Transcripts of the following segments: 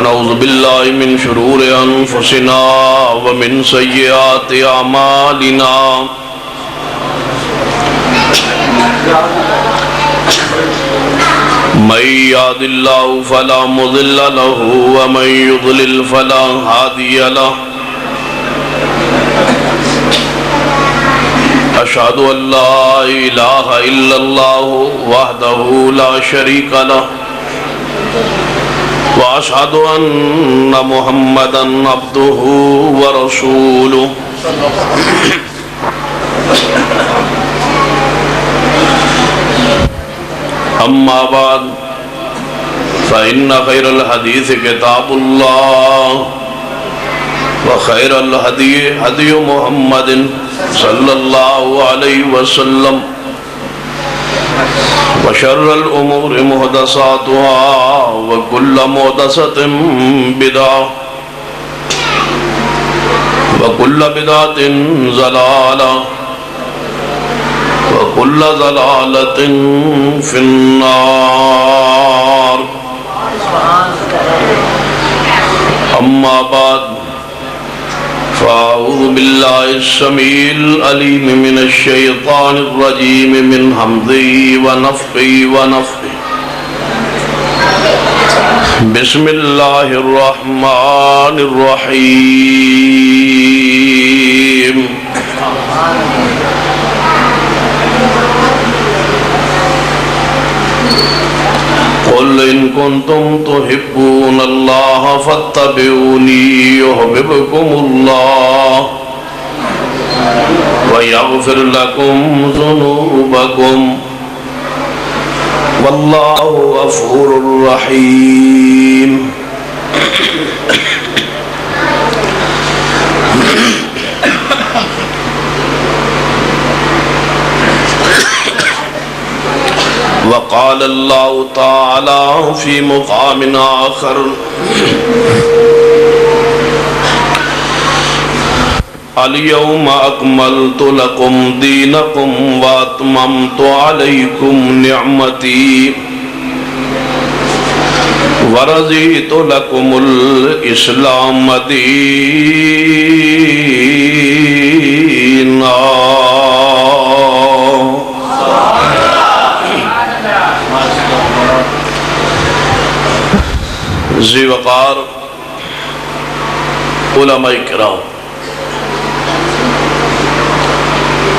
ونعوذ بالله من شرور أنفسنا ومن سيئات أعمالنا من يهد الله فلا مضل له ومن يضلل فلا هادي له أشهد أن لا إله إلا الله وحده لا شريك له وأشهد أن محمدًا عبده ورسوله أما بعد فإن خير الحديث كتاب الله وخير الهدي هدي محمد صلى الله عليه وسلم وشر الأمور محدثاتها وكل محدثة بدعة وكل بدعة ضلالة وكل ضلالة في النار أما بعد فأعوذ بالله السميع العليم من الشيطان الرجيم من همزه ونفخه ونفخه بسم الله الرحمن الرحيم قل إن كنتم تحبون الله فاتبعوني يحببكم الله ويغفر لكم ذنوبكم والله غفور رحيم وقال الله تعالى في مقام آخر اليوم أكملت لكم دينكم وأتممت عليكم نعمتي ورضيت لكم الإسلام دينا ذی وقار علماء کرام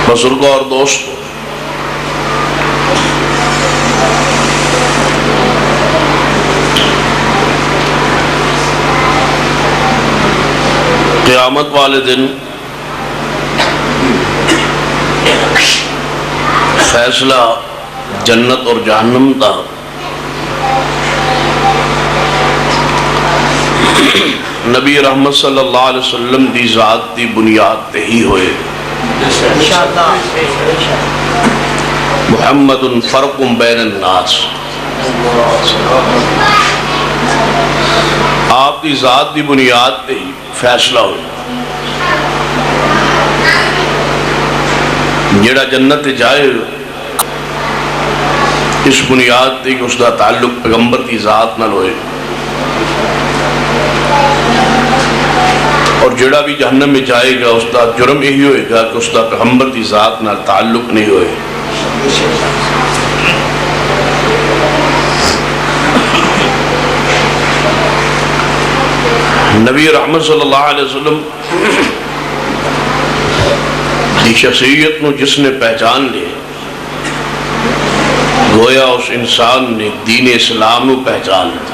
بزرگوں اور دوستوں، قیامت والے دن فیصلہ جنت اور جہنم کا نبی رحمت صلی اللہ علیہ وسلم دی ذات دی بنیاد تے ہی ہوئے۔ محمد فرق بین الناس، آپ دی ذات دی بنیاد تے ہی فیصلہ ہوئے۔ جیڑا جنت جائے اس بنیاد تے کہ اس دا تعلق پیغمبر دی ذات نال ہوئے، اور جڑا بھی جہنم میں جائے گا اس کا جرم یہی ہوئے گا کہ اس کا پیغمبر دی ذات نہ تعلق نہیں ہوئے۔ نبی رحمت صلی اللہ علیہ وسلم کی شخصیت نو جس نے پہچان لے، گویا اس انسان نے دین اسلام نو پہچان لیا۔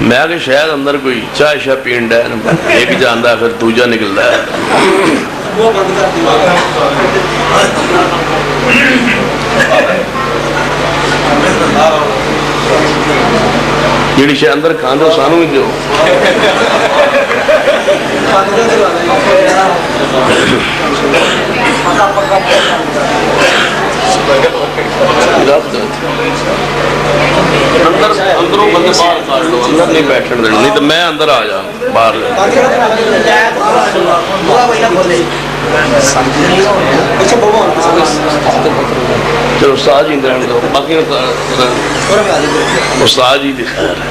میں کہ شاید اندر کوئی چائے شاہ پینڈ ہے، ایک جاندہ ہے پھر دوجہ نکلتا ہے۔ جیڑی شاہ اندر کھان دو سانو ہی دیو۔ اندروں بندے باہر کھاڑ لو، اندر نہیں بیٹھن دے، نہیں تو میں اندر آ جا باہر لے۔ چلو استاد جی رہنے دو، باقی استاد جی خیر ہے۔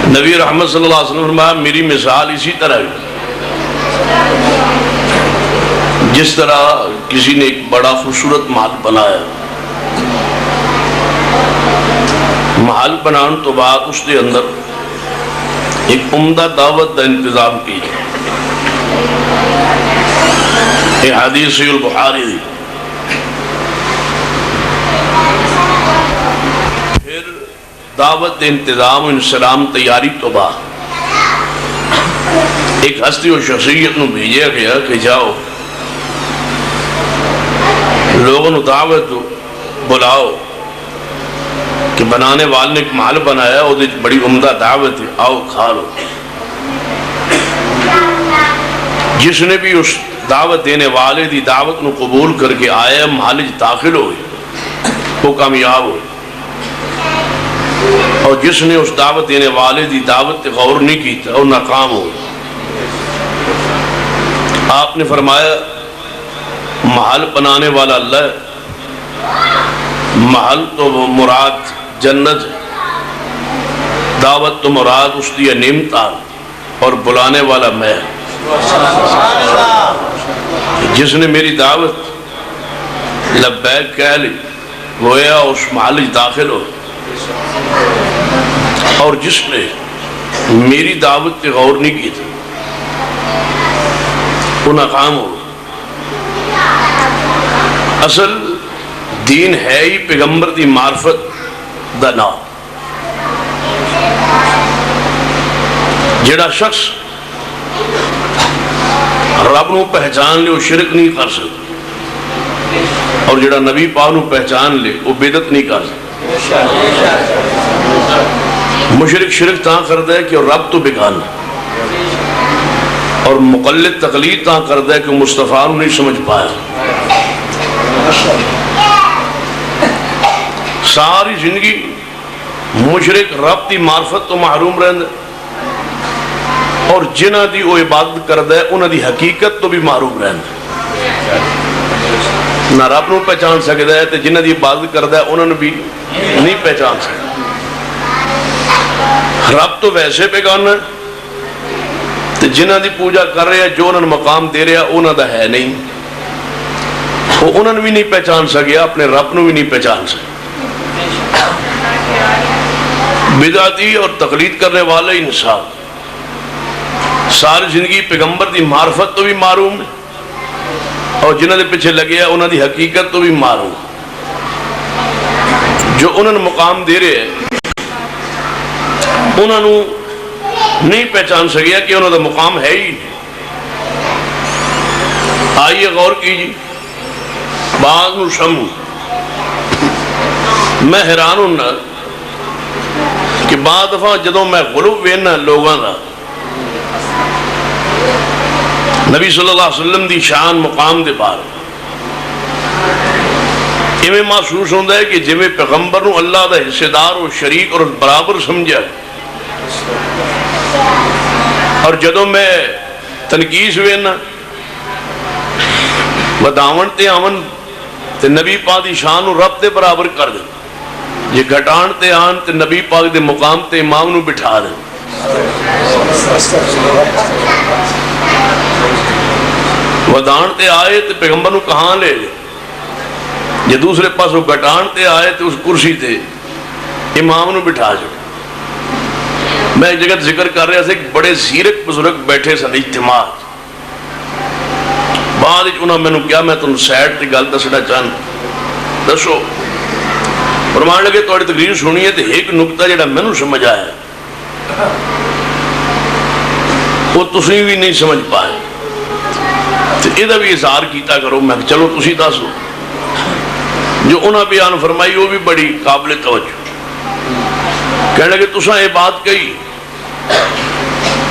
نبی رحمت صلی اللہ علیہ وسلم نے فرمایا میری مثال اسی طرح ہے جس طرح کسی نے ایک بڑا خوبصورت محل بنایا، محل بنان تو بعد اس کے اندر ایک عمدہ دعوت کا انتظام کی، یہ حدیث صحیح البخاری دی۔ پھر دعوت انتظام انسلام تیاری تو بعد ایک ہستی و شخصیت نو بھیجا گیا کہ جاؤ لوگوں نے دعوت بلاؤ کہ بنانے والے نے ایک محل بنایا، وہ بڑی عمدہ دعوت ہے، آؤ کھا لو۔ جس نے بھی اس دعوت دینے والے دی دعوت نو قبول کر کے آیا، محل داخل ہوئے، وہ کامیاب ہوئے، اور جس نے اس دعوت دینے والے دی دعوت غور نہیں کیتا وہ ناکام ہوئے۔ آپ نے فرمایا محل بنانے والا اللہ ہے، محل تو مراد جنت ہے، دعوت تو مراد اس دی نعمتان، اور بلانے والا میں، جس نے میری دعوت لبیک کہہ لی گویا اس محل داخل ہو، اور جس نے میری دعوت پہ غور نہیں کی تھی وہ ناکام ہو۔ اصل دین ہے ہی پیغمبر دی معرفت دا نام۔ جڑا شخص رب نو پہچان لے وہ شرک نہیں کر سکتا، اور جڑا نبی پاک نو پہچان لے وہ بدعت نہیں کر سکتا۔ مشرک شرک تاں کرتا ہے کہ رب تو بگانا، اور مقلد تقلید تاں کرتا ہے کہ مصطفیٰ نو نہیں سمجھ پایا۔ ساری زندگی مشرک رب دی معرفت تو محروم رہندا، اور جنہ دی وہ عبادت کردا ہے انہاں دی حقیقت تو بھی محروم رہندا۔ نہ رب نو پہچان سکدا ہے تے جنہ دی عبادت کردا ہے انہاں نو بھی نہیں پہچان سکدا۔ رب تو ویسے بیگانہ ہے تے جنہ دی پوجا کر رہے ہیں، جو انہاں مقام دے رہے ہیں انہاں دا ہے نہیں، وہ انہاں بھی نہیں پہچان سکیا، اپنے رب نو بھی نہیں پہچان سکیا۔ بدعتی اور تقلید کرنے والے انسان ساری زندگی پیغمبر دی معرفت تو بھی معروم ہے، اور جنہوں نے پیچھے لگے ہیں انہوں دی حقیقت تو بھی معروم۔ جو انہوں نے مقام دے رہے ہیں انہوں نے نہیں پہچان سکیا کہ انہوں دا مقام ہے ہی نہیں۔ آئیے غور کیجیے، بعض نو شمو میں حیران ہوں کہ بعض دفعہ جدوں میں غلو وینا لوگاں دا نبی صلی اللہ علیہ وسلم دی شان مقام دے بار ایویں محسوس ہوتا ہے کہ جویں پیغمبر نو اللہ دا حصے دار اور شریک اور برابر سمجھا، اور جدوں میں تنقیس وینا وداون تے آمن تے نبی پاک دی شان نو رب دے برابر کر دیں، یہ گھٹان تے آن تے نبی پاک دے مقام تے امام نو بٹھا دیں۔ ودان تے آئے تے پیغمبر نو کہاں لے لے، یہ دوسرے پاس وہ گھٹان تے آئے تے اس کرسی تے امام نو بٹھا جو۔ میں ایک جگہ ذکر کر رہا تھا کہ بڑے زیرک بزرگ بیٹھے سن اجتماع، بعد انہوں نے کیا میں تم سیڈ تے گل دسنا چاہتا دسو، فرمان لگے تھوڑی تقریر سنی ہے تو ایک نقطہ جڑا میں نے سمجھ آیا وہ تسی بھی نہیں سمجھ پائے، تو یہ بھی اظہار کیتا کرو۔ میں چلو تسی دسو۔ جو انہوں بیان فرمائی وہ بھی بڑی قابل توجہ، کہنے لگے تساں یہ بات کہی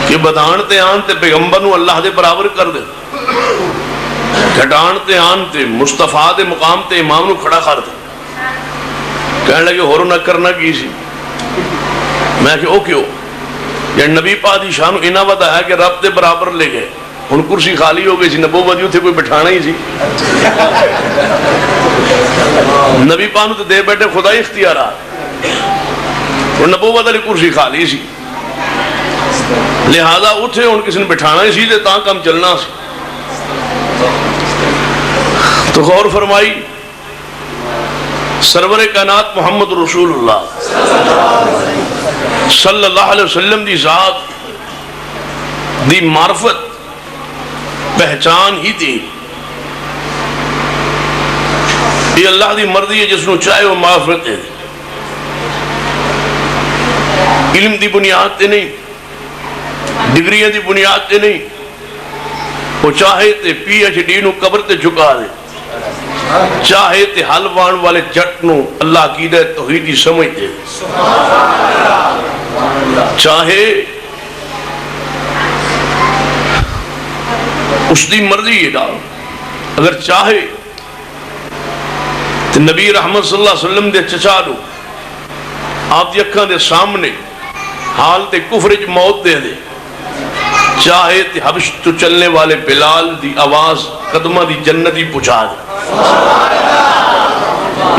کہ بدان تے آن تے پیغمبر نو اللہ دے برابر کر دے، گھٹان تے آن تے مصطفیٰ دے مقام تے امام نو کھڑا کر دے۔ کہنے لگے ہورو نہ کرنا کی سی؟ میں کہ او کیوں؟ یا نبی پاک دی شان انہاں ودا ہے کہ رب دے برابر لے گئے، ہن کرسی خالی ہو گئی سی، نبوت دی اتھے کوئی بٹھانا ہی سی، نبی پاک نو تے دے بیٹھے خدائی اختیارات، اور نبوت والی کرسی خالی سی، لہذا اتھے ہن کسی نے بٹھانا ہی سی تے تاں کم چلنا سی۔ تو غور فرمائی، سرور کائنات محمد رسول اللہ صلی اللہ علیہ وسلم دی ذات دی معرفت پہچان ہی دی، یہ اللہ دی مرضی ہے، جس نو چاہے وہ معرفت دے، علم دی بنیاد تے نہیں، ڈگریاں دی بنیاد تے نہیں، وہ چاہے تے پی ایچ ڈی نو قبر تے جھکا دے، چاہے تے حل وان والے جٹ نو اللہ عقیدہ توحیدی سمجھ دے، چاہے اس دی مرضی ہے ڈال، اگر چاہے تو نبی رحمت صلی اللہ علیہ وسلم دے چچا نو آپ دی اکھاں دے سامنے حال تے کفرج موت دے دے، چاہے تے حبش تو چلنے والے بلال دی آواز قدمہ دی جنتی پہنچا دے،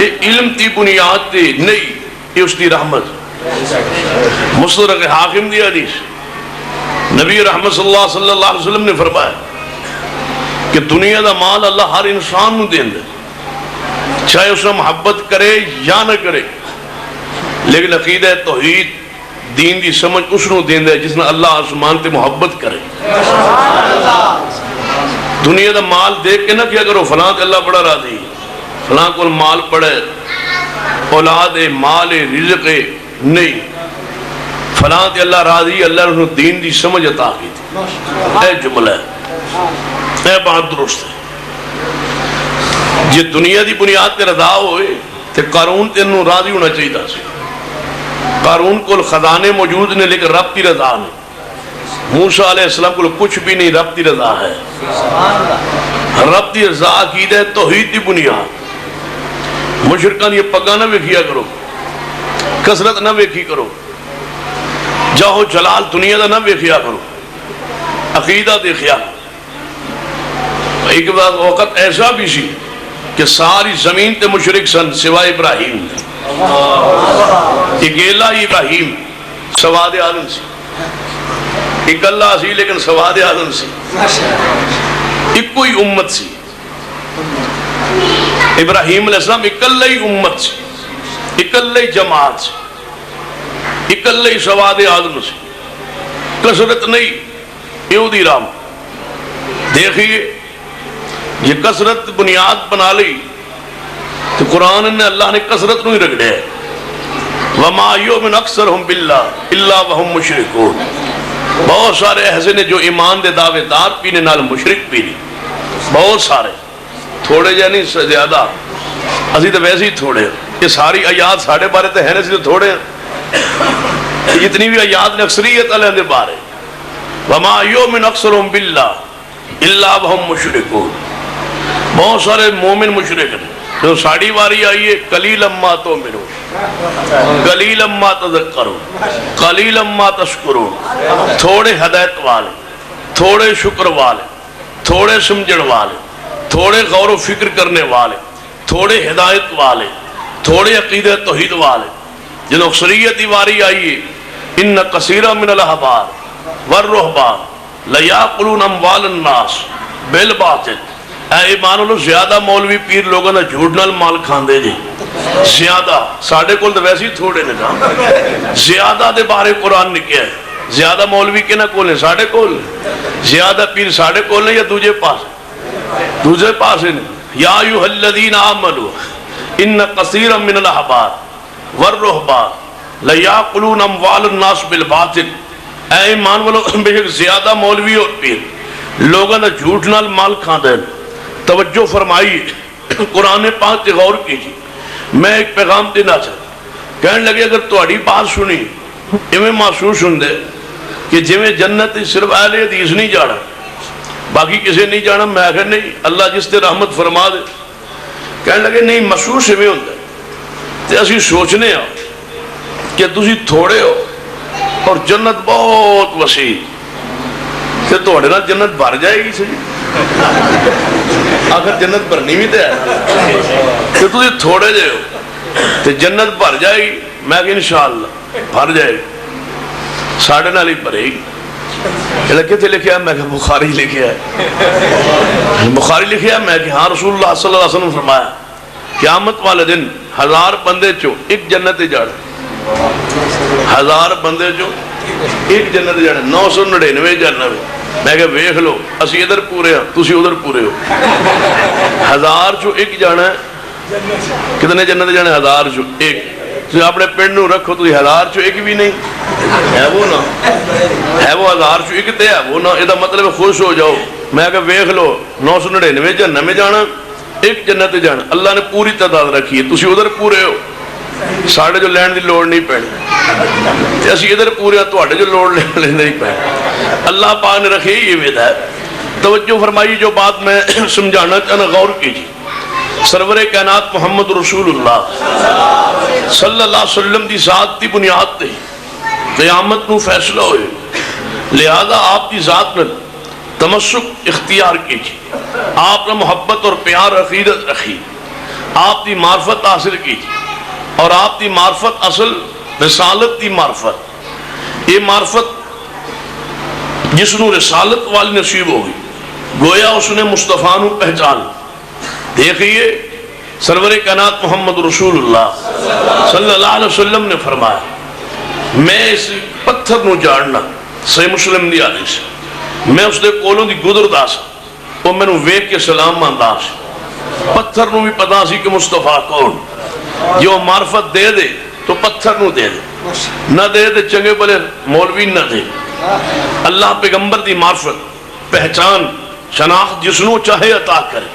یہ علم دی بنیاد تے نہیں، یہ اس دی رحمت۔ مستدرک حاکم دی حدیث، نبی رحمت صلی اللہ علیہ وسلم نے فرمایا کہ دنیا دا مال اللہ ہر انسان نو دین دے، چاہے اس نے محبت کرے یا نہ کرے، لیکن عقیدہ توحید دین دی سمجھ اس نو دین دے جس نے اللہ آسمان تے محبت کرے۔ دنیا دا مال دیکھ کے نہ کیا کرو فلاں تے اللہ بڑا راضی، فلاں کو مال پڑے، اولاد مال رزق نہیں، فلاں تے اللہ راضی، اللہ نے دین دی سمجھ عطا کی تھی۔ اے جملہ ہے، اے بات درست ہے، جی دنیا دی بنیاد تے رضا ہوئے تے قارون تے انہوں راضی ہونا چاہیے تھا سی، قارون کو خزانے موجود نے لیکن رب کی رضا نہیں، موسیٰ علیہ السلام کو کچھ بھی نہیں، رب کی رضا ہے، رب کی رضا عقیدہ توحید دی بنیاد۔ مشرکان یہ پگا نہ ویکھیا کرو، کثرت نہ ویکھی کرو، جاہو جلال دنیا دا نہ ویکھیا کرو، عقیدہ دیکھیا۔ ایک وقت ایسا بھی سی کہ ساری زمین تے مشرک سن سوائے ابراہیم، اکیلا ابراہیم سواد عالم سی، اکلا سی لیکن سواد عالم سی، ایک کوئی امت سی، ابراہیم علیہ السلام اکلا ہی امت سی، اکلا ہی جماعت سی، اکلا ہی سواد عالم سی، کثرت نہیں، یہودی رام۔ دیکھئے یہ کثرت بنیاد بنا لی تو قرآن نے اللہ نے کثرت نہیں رکھ دے، وَمَا يُؤْمِنُ أَكْثَرُهُمْ بِاللَّهِ إِلَّا وَهُمْ مُشْرِكُونَ، بہت سارے ایسے نے جو ایمان دے دعوے دار پینے نال مشرک پی لی، بہت سارے، تھوڑے جا نہیں زیادہ، اسی تو ویسے ہی تھوڑے، یہ ساری آیات ساڑھے بارے تے ہیں، اسی تو تھوڑے ہیں، جتنی بھی آیات نے اکثریت علیہ دے بارے، وَمَا يُؤْمِنُ أَكْثَرُهُمْ بِاللَّهِ إِلَّا وَهُمْ مُشْرِكُونَ، بہت سارے مومن مشرک ہیں، جو ساڑھی باری آئیے قلیلا ما تؤمنون قلیلا ما تذکرون قلیلا ما تشکرون، تھوڑے ہدایت والے، تھوڑے شکر والے، تھوڑے سمجھن والے، تھوڑے غور و فکر کرنے والے، تھوڑے ہدایت والے، تھوڑے عقیدہ توحید والے، جنہوں اکثریت واری آئیے ان کثیرا من الاحبار والرہبان لیاکلون اموال الناس بالباطل، اے ایمان اللہ زیادہ مولوی پیر لوگوں نے جھوٹ نال مال کھان دے جی، زیادہ ساڑھے کول تو ویسے ہی تھوڑے نے کہا، زیادہ دے بارے قرآن نے کیا ہے، زیادہ مولوی کے نہ کول ہیں، ساڑھے کول زیادہ پیر ساڑھے کول ہیں یا دوجے پاس ہیں، یا ایوہ الذین آمنوا ان کثیرا من الاحبار والرہبان لیاکلون اموال الناس بالباطل، اے ایمان والو بے شک زیادہ مولوی اور پیر لوگوں نے جھوٹ نال مال کھان دے۔ توجہ فرمائیے، قرآن پاک تے غور کیجیے، میں ایک پیغام دینا چاہتا، کہنے لگے اگر تہاڈی بات سنی ایویں محسوس ہوندے کہ جویں جنت صرف اہل حدیث نہیں جانا باقی کسی نہیں جانا، میں آخر نہیں اللہ جس تے رحمت فرما دے، کہنے لگے نہیں محسوس ایویں ہوندا تے اسی سوچنے ہاں کہ تسی تھوڑے ہو اور جنت بہت وسیع، کہ تھوڑے نال جنت بھر جائے گی سی، آخر جنت بھرنی بھی تو ہے، کہ تھی تھوڑے جے ہو تو جنت بھر جائے گی، میں کہ انشاءاللہ بھر جائے گی، ساڑھے نال ہی بھرے گی۔ کتنے لکھیا؟ میں کہ بخاری لکھیا ہے، بخاری لکھیا ہے؟ میں کہ ہاں رسول اللہ صلی اللہ علیہ وسلم فرمایا قیامت والے دن 1000 بندے چو ایک جنت جاڑ، 1000 بندے چو ایک جنت جاڑ، 999 جنت۔ میں کہ ویکھ لو اسی ادھر پورے ہاں تسی ادھر پورے ہو، 1000 چو ایک جانا ہے، کتنے جنت جانے؟ 1000 چو ایک۔ تو اپنے پنڈ نو رکھو تو 1000 چو ایک بھی نہیں ہے، وہ نا ہے، وہ 1000 چو ایک تے ہے وہ نا، یہ مطلب خوش ہو جاؤ۔ میں کہ ویکھ لو 999 جنت میں جانا، ایک جنت جانا، اللہ نے پوری تعداد رکھی ہے، تسی ادھر پورے ہو، ساڑھے جو لین دی لوڑ نہیں پہنی، اسی ادھر پورے ہیں تو جو لوڑ لین نہیں پہنی، اللہ پاک نے رکھی یہ وعدہ ہے۔ توجہ فرمائی، جو بات میں سمجھانا چاہنا غور کیجیے، سرور کائنات محمد رسول اللہ صلی اللہ علیہ وسلم دی ذات دی بنیاد تے قیامت نو فیصلہ ہوئے، لہذا آپ دی ذات میں تمسک اختیار کیجیے، آپ نے محبت اور پیار عقیدت رکھی، آپ دی معرفت حاصل کیجیے، اور آپ دی معرفت اصل رسالت دی معرفت، یہ معرفت جس نو رسالت والی نصیب ہوگی گویا اس نے مصطفیٰ نو پہچان۔ دیکھئے سرور کائنات محمد رسول اللہ صلی اللہ علیہ وسلم نے فرمایا میں اس پتھر نو جاننا، صحیح مسلم دی حدیث، میں اس دے کولوں دی گزر دا سا، وہ میں نو ویک کے سلام ماندا سا، پتھر نو بھی پتا سی کہ مصطفیٰ کون، جو معرفت دے دے تو پتھر نو دے دے، نہ دے دے چنگے بلے مولوی نہ دے، اللہ پیغمبر دی معرفت پہچان شناخت جسنو چاہے عطا کرے۔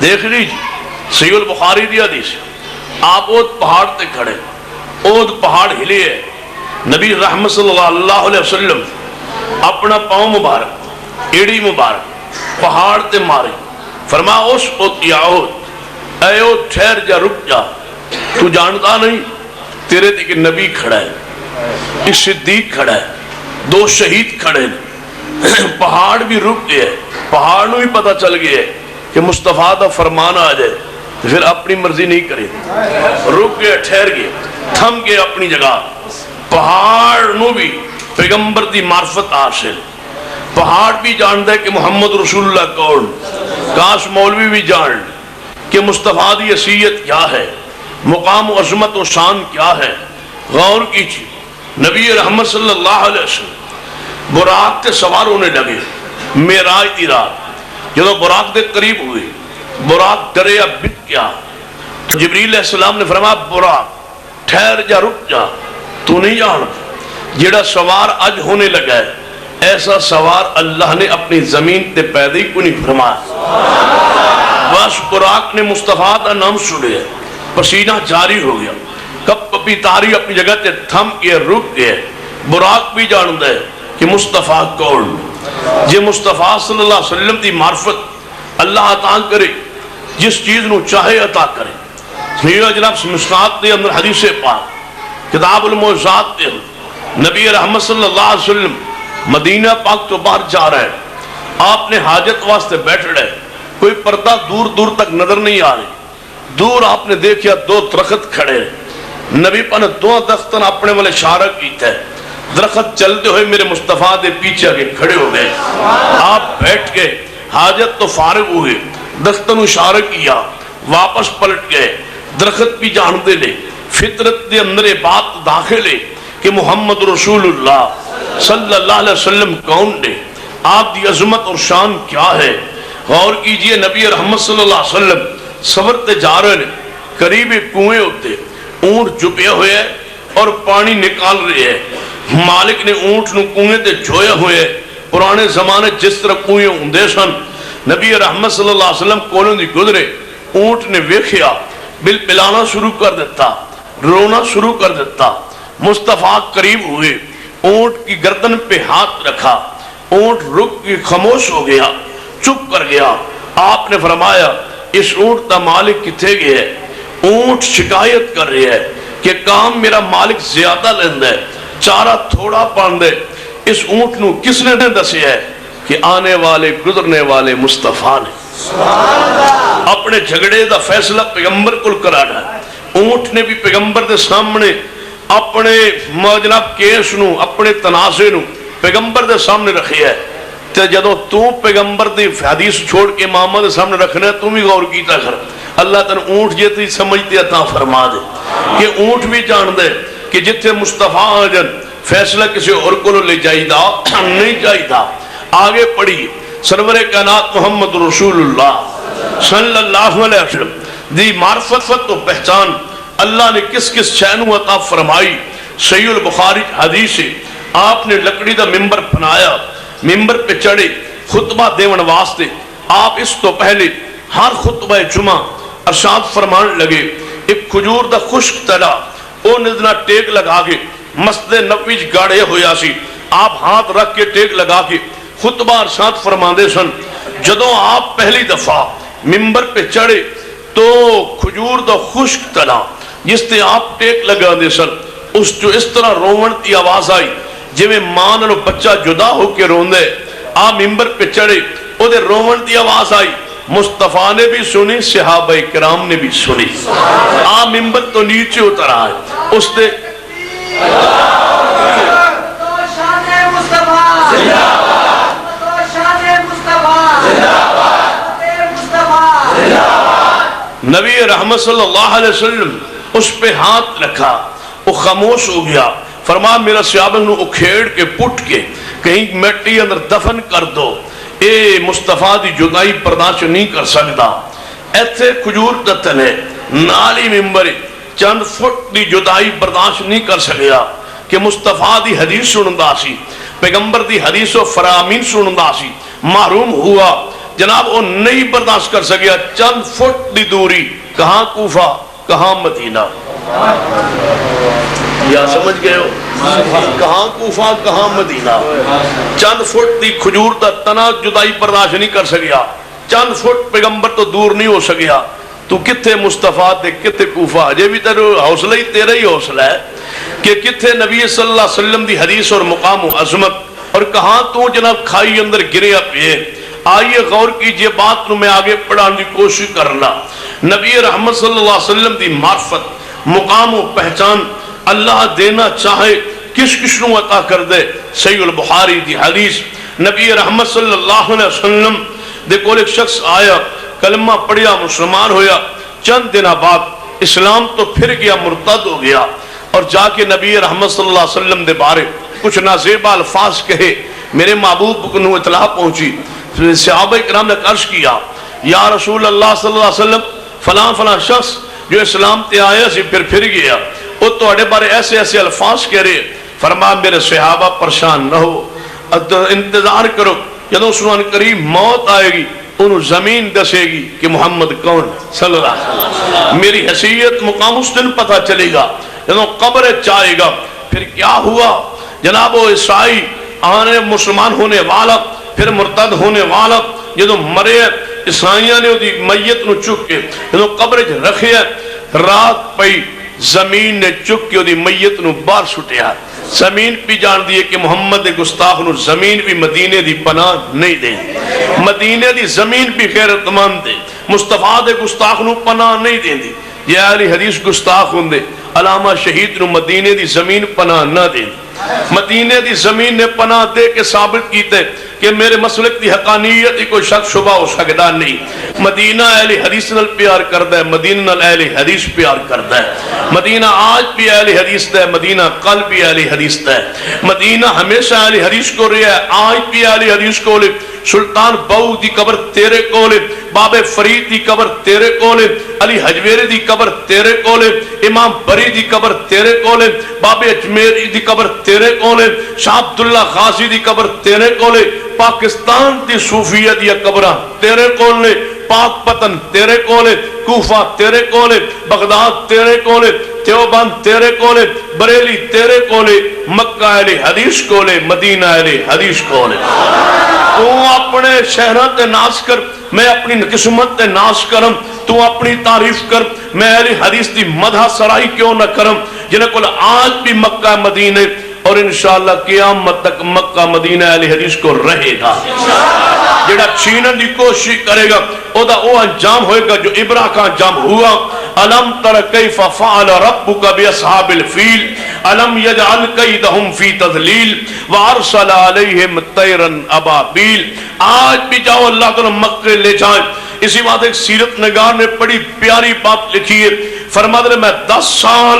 دیکھ لیجیے صحیح البخاری دی حدیث، آپ اود پہاڑ تے کھڑے، اود پہاڑ ہلے ہے، نبی رحمت صلی اللہ علیہ وسلم اپنا پاؤں مبارک ایڑی مبارک پہاڑ تے مارے، فرما اس اود یا اود، اے اود ٹھہر جا رک جا، تو جانتا نہیں تیرے تے کہ نبی کھڑا ہے، ایک صدیق کھڑا ہے، 2 شہید کھڑے ہیں، پہاڑ بھی رک گئے، پہاڑ نو بھی پتا چل گیا کہ مصطفیٰ دا فرمان آ جائے پھر اپنی مرضی نہیں کرے، رک گئے، ٹھہر گئے، تھم گئے اپنی جگہ، پہاڑ نو بھی پیغمبر دی معرفت حاصل، پہاڑ بھی جانتا ہے کہ محمد رسول اللہ کون، کاش مولوی بھی جان کہ مصطفیٰ دی حیثیت کیا ہے، مقام و عظمت و شان کیا ہے۔ غور کیجیے نبی رحمت صلی اللہ علیہ وسلم براق تے سوار ہونے لگے، معراج دی رات جب براق دے قریب ہوئے، براق ڈریا بک گیا، تو جبریل علیہ السلام نے فرمایا براق ٹھہر جا رک جا، تو نہیں جان جیڑا سوار اج ہونے لگا ہے ایسا سوار اللہ نے اپنی زمین تے پیدا ہی کو نہیں فرمایا۔ بس براق نے مصطفیٰ دا نام سنیا، پسینہ جاری ہو گیا، کب پپی تاری اپنی جگہ تے تھم کے رک گئے، براق بھی جانتا ہے کہ مصطفیٰ کون، جے مصطفیٰ صلی اللہ علیہ وسلم دی معرفت اللہ عطا کرے، جس چیز نو چاہے عطا کرے۔ سنیو جناب مسناد دے اندر حدیث پاک کتاب المعجزات دے نبی رحمت صلی اللہ علیہ وسلم مدینہ پاک تو باہر جا رہے ہیں، آپ نے حاجت واسطے بیٹھ رہے، کوئی پردہ دور دور تک نظر نہیں آ رہی، دور آپ نے دیکھیا 2 درخت کھڑے ہیں، نبی پاک نے 2 درختن اپنے والے اشارہ کیتا ہے، درخت چلتے ہوئے میرے مصطفیٰ دے پیچھے آگے کھڑے ہو گئے، آپ بیٹھ گئے، حاجت تو فارغ ہوئے، درختن اشارہ کیا، واپس پلٹ گئے، درخت بھی جانتے لے، فطرت دے اندر بات داخل ہے کہ محمد رسول اللہ صلی اللہ علیہ وسلم کون نے، آپ دی عظمت اور شان کیا ہے۔ غور کیجئے نبی رحمت صلی اللہ علیہ وسلم سفرتے جا رہے ہیں، قریب کنویں ہوتے، اونٹ جھپے ہوئے ہیں اور پانی نکال رہے ہیں، مالک نے اونٹ نو کنویں تے جھویا ہوئے، پرانے زمانے جس طرح کنویں ہوندے سن، نبی رحمت صلی اللہ علیہ وسلم کولوں دی گزرے، اونٹ نے ویکھیا، بل پلانا شروع کر دیتا، رونا شروع کر دیتا، مصطفیٰ قریب ہوئے، اونٹ کی گردن پہ ہاتھ رکھا، اونٹ رک کے خاموش ہو گیا، چپ کر گیا، آپ نے فرمایا اس اونٹ دا مالک کتھے گیا ہے؟ اونٹ شکایت کر رہی ہے کہ کام میرا مالک زیادہ لیندہ ہے، چارہ تھوڑا پاندے. اس اونٹ نو کس نے دسیا ہے کہ آنے والے گزرنے والے مصطفیٰ نے اپنے جھگڑے دا فیصلہ پیغمبر کو کرانا. اونٹ نے بھی پیغمبر دے سامنے اپنے جناب کیس نو اپنے تنازع نو پیغمبر دے سامنے رکھیا ہے. تے جدو تو پیغمبر دی حدیث چھوڑ کے محمد دے سامنے رکھنا ہے تو بھی غور کیتا کر. اللہ تن اونٹ جیتی سمجھتے عطا فرما دے کہ اونٹ بھی جان دے کہ جتھے مصطفیٰ آ جن فیصلہ کسی اور کو لے جائی دا نہیں جائی دا. آگے پڑھی سرور کائنات محمد رسول اللہ صلی اللہ علیہ وسلم دی معرفت و پہچان اللہ نے کس کس شینو عطا فرمائی. صحیح البخاری حدیث ہے آپ نے لکڑی دا ممبر بنایا, ممبر پہ چڑھے خطبہ دیون واسطے. آپ اس تو پہلے ہر خطبہ جمعہ ارشاد فرمان لگے ایک کھجور دا خشک تلا او ندنا ٹیک لگا کے مسجد نبوی گاڑے ہویا سی. آپ ہاتھ رکھ کے ٹیک لگا کے خطبہ ارشاد فرماندے سن. جدوں آپ پہلی دفعہ ممبر پہ چڑھے تو کھجور دا خشک تلا جس تے آپ ٹیک لگا دے سن اس جو اس طرح روون کی آواز آئی جی میں ماں نو بچہ جدا ہو کے روندے. آپ ممبر پہ چڑھے او دے روون کی آواز آئی. مصطفیٰ نے بھی سنی, صحابہ کرام نے بھی سنی. آپ ممبر تو نیچے اتر آئے اس دے نبی رحمت صلی اللہ علیہ وسلم اس پہ ہاتھ رکھا, وہ خاموش ہو گیا. فرما میرا صحابہ نو اکھیڑ کے پٹ کے کہیں مٹی اندر دفن کر دو, اے مصطفیٰ دی جدائی برداشت نہیں کر سکتا. ایتھے کھجور دا تلے نالی ممبر چند فٹ دی جدائی برداشت نہیں کر سکیا کہ مصطفیٰ دی حدیث سنندا سی, پیغمبر دی حدیث و فرامین سنندا سی. محروم ہوا جناب, وہ نہیں برداشت کر سکیا. چند فٹ دی دوری, کہاں کوفہ کہاں مدینہ, یا سمجھ گئے ہو, کہاں کوفہ کہاں مدینہ. چند فٹ دی کھجور دا تنا جدائی برداشت نہیں کر سکیا. چند فٹ پیغمبر تو دور نہیں ہو سکیا. تو کتھے مصطفیٰ تے کتھے کوفہ. یہ بھی تیرے حوصلہ ہی تیرا ہی حوصلہ ہے کہ کتھے نبی صلی اللہ علیہ وسلم دی حدیث اور مقام و عظمت, اور کہاں تو جناب کھائی اندر گرے پہ. آئیے غور کیجئے بات نو میں آگے پڑھانے کی کوشش کرنا. نبی رحمت صلی اللہ علیہ وسلم دی معرفت مقام و پہچان اللہ دینا چاہے کس کس نو عطا کر دے. صحیح البخاری دی حدیث نبی رحمت صلی اللہ علیہ وسلم دے کول ایک شخص آیا, کلمہ پڑھیا, مسلمان ہویا. چند دن بعد اسلام تو پھر گیا, مرتد ہو گیا, اور جا کے نبی رحمت صلی اللہ علیہ وسلم دے بارے کچھ نازیبا الفاظ کہے. میرے محبوب کو اطلاع پہنچی. صحابہ کرام نے عرض کیا یا رسول اللہ صلی اللہ علیہ وسلم فلاں فلاں شخص جو اسلام تے آیا سی پھر گیا, وہ توڑے بارے ایسے ایسے الفاظ کہہ رہے. فرما میرے صحابہ پریشان نہ ہو, انتظار کرو, جدو سنان قریب موت آئے گی انہوں زمین دسے گی کہ محمد کون صلی اللہ علیہ وسلم. میری حیثیت مقام اس دن پتہ چلے گا جدو قبر چاہے گا. پھر کیا ہوا جناب, وہ عیسائی آنے مسلمان ہونے والا پھر مرتد ہونے والا جدو مرے عیسائیاں نے دی میت نو چک کے جدو قبر رکھے, رات پئی زمین نے چک کے دی میت نو باہر سٹیا. زمین بھی جان دیئے کہ محمد گستاخ نو زمین بھی مدینے دی پناہ نہیں دے, مدینے دی زمین بھی غیرت مند دے, مصطفیٰ دے گستاخ نو پناہ نہیں دے دی. یہ اہل حدیث گستاخ ہوں دے, علامہ شہید نو مدینے دی زمین پناہ نہ دے. مدینے دی زمین نے پناہ دے کے ثابت کیتے کہ میرے مسلک دی حقانیت ہی کوئی شک شبہ ہو سکتا نہیں. مدینہ اہل حدیث نال پیار کردا ہے, مدینہ نال اہل حدیث پیار کردا ہے. مدینہ آج بھی اہل حدیث دا ہے, مدینہ کل بھی اہل حدیث دا ہے. مدینہ ہمیشہ اہل حدیث کو رہا ہے, آج بھی اہل حدیث کو لے. سلطان بہو دی قبر تیرے کولے, باب فرید دی قبر تیرے کولے, علی حجویری دی قبر تیرے کولے, امام بری دی قبر تیرے کولے, باب اجمیری دی قبر تیرے کولے, شاہ عبداللہ غازی دی قبر تیرے کولے, پاکستان دی صوفیہ دی قبرہ تیرے کولے, پاک پتن تیرے کولے, کوفہ تیرے کولے, بغداد تیرے کولے, دیوبند تیرے کولے, بریلی تیرے کولے, مکہ اہل حدیث کولے, مدینہ اہل حدیث کولے. تو اپنے شہرت تے ناس کر, میں اپنی قسمت تے ناس کرم. تو اپنی تعریف کر, میں اہل حدیث دی مدح سرائی کیوں نہ کرم. جنہیں کل آج بھی مکہ مدینے اور انشاءاللہ قیامت تک مکہ مدینہ اہل حدیث کو رہے گا. جڑا چھینن دی کوشش کرے گا او دا او انجام ہوئے گا جو ابرا کا انجام ہوا. الم تر کیف فعل ربک باصحاب الفیل الم یجعل کیدہم فی تضلیل وارسل علیہم طیرا ابابیل. آج بھی جاؤ اللہ تعالی مکہ لے جائیں. اسی بات ایک سیرت نگار نے بڑی پیاری بات لکھی ہے. فرماتے ہیں میں 10 سال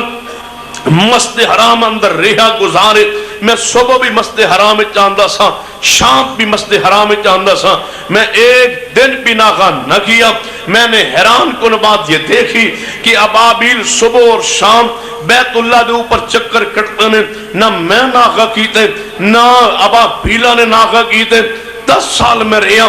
مسجد حرام اندر رہا گزارے. میں صبح بھی مسجد حرام چاندہ سا, شام بھی مسجد حرام چاندہ سا. میں ایک دن بھی ناغہ نہ کیا. میں نے حیران کن بات یہ دیکھی کہ ابابیل صبح اور شام بیت اللہ دے اوپر چکر کٹتے نے. نہ میں ناغہ کیتے نہ ابابیلہ نے ناغہ کیتے. 10 سال میں رہا,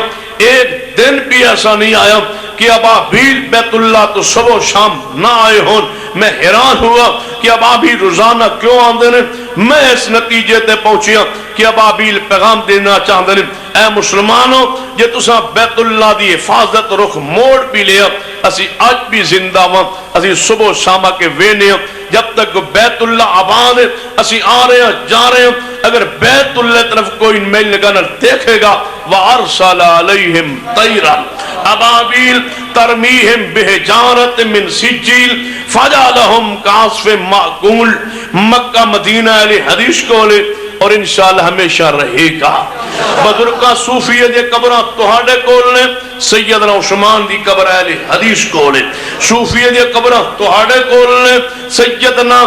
ایک دن بھی ایسا نہیں آیا کہ ابابیل بیت اللہ تو صبح و شام نہ آئے ہون. میں حیران ہوا کہ ابابیل روزانہ کیوں آندے نے. میں اس نتیجے تے پہنچیا کہ ابابیل پیغام دینا چاہتے ہیں اے مسلمانوں جے تساں بیت اللہ دی حفاظت رخ موڑ بھی لیا, اسی آج بھی زندہ ہاں. اسی صبح و شام کے وینے ہیں جب تک بیت اللہ آباد ہے. اسی آ رہے ہیں جا رہے ہیں. اگر بیت اللہ طرف کوئی میل نگاہ دیکھے گا وَأَرْسَلَ عَلَيْهِمْ طَيْرًا أَبَابِيلَ تَرْمِيهِمْ بِحِجَارَةٍ مِّن سِجِّيلٍ فَجَعَلَهُمْ كَعَصْفٍ مَّأْكُولٍ. مکہ مدینہ اہل حدیث کو لے اور انشاءاللہ ہمیشہ رہے گا. بزرگاں صوفیہ دے قبراں تہاڈے کول نے, سیدنا عثمان دی قبر اہل حدیث کول ہے. صوفیہ دے قبراں تہاڈے کول نے, سیدنا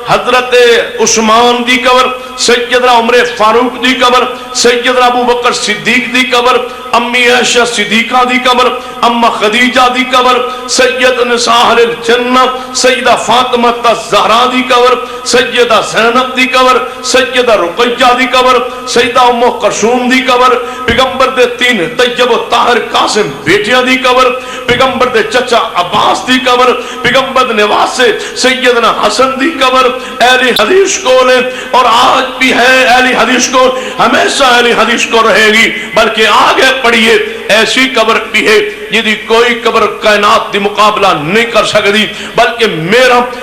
حضرت عثمان دی قبر, سیدنا عمر فاروق دی قبر, سیدنا ابو بکر صدیق دی قبر, امی عائشہ صدیقہ دی قبر, اما خدیجہ دی قبر, سید نساء اہل الجنہ سیدہ فاطمہ الزہرا دی قبر, سیدہ زینب دی قبر, سیدہ رقیہ دی قبر, سیدہ ام کلثوم دی قبر, پیغمبر دے 3 طیب و طاہر قاسم بیٹیاں دی قبر, پیغمبر دے چچا عباس دی قبر, پیغمبر نواسے سیدنا حسن دی قبر اہل حدیث کو لے. اور آج بھی ہے اہل حدیث کو, ہمیشہ اہل حدیث کو رہے گی. بلکہ آگے پڑھیے ایسی قبر بھی ہے جدی کوئی قبر کائنات دی مقابلہ نہیں کر سکتی. بلکہ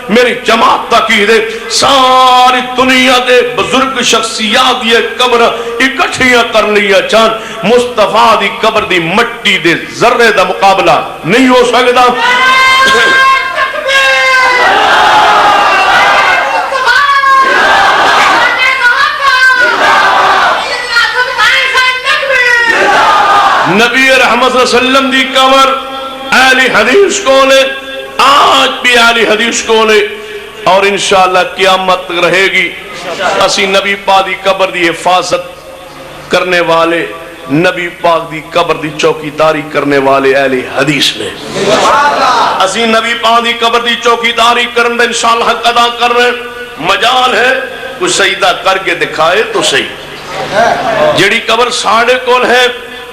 میری جماعت تاکید ہے ساری دنیا دے بزرگ شخصیات یہ قبر اکٹھیاں کر لیا چاند, مصطفیٰ دی قبر دی مٹی دے ذرے دا مقابلہ نہیں ہو سکتا. نبی رحمت صلی اللہ علیہ وسلم دی قبر اہل حدیث کو لے, آج بھی اہل حدیث کو لے, اور انشاءاللہ قیامت رہے گی. اسی نبی پاک دی قبر دی حفاظت کرنے والے, نبی پاک دی قبر دی چوکیداری کرنے والے اہل حدیث نے. اسی نبی پاک دی قبر دی چوکیداری کرنے دے انشاءاللہ حق ادا کر رہے. مجال ہے کچھ سجدہ کر کے دکھائے تو صحیح. جڑی قبر ساڑھے کول ہے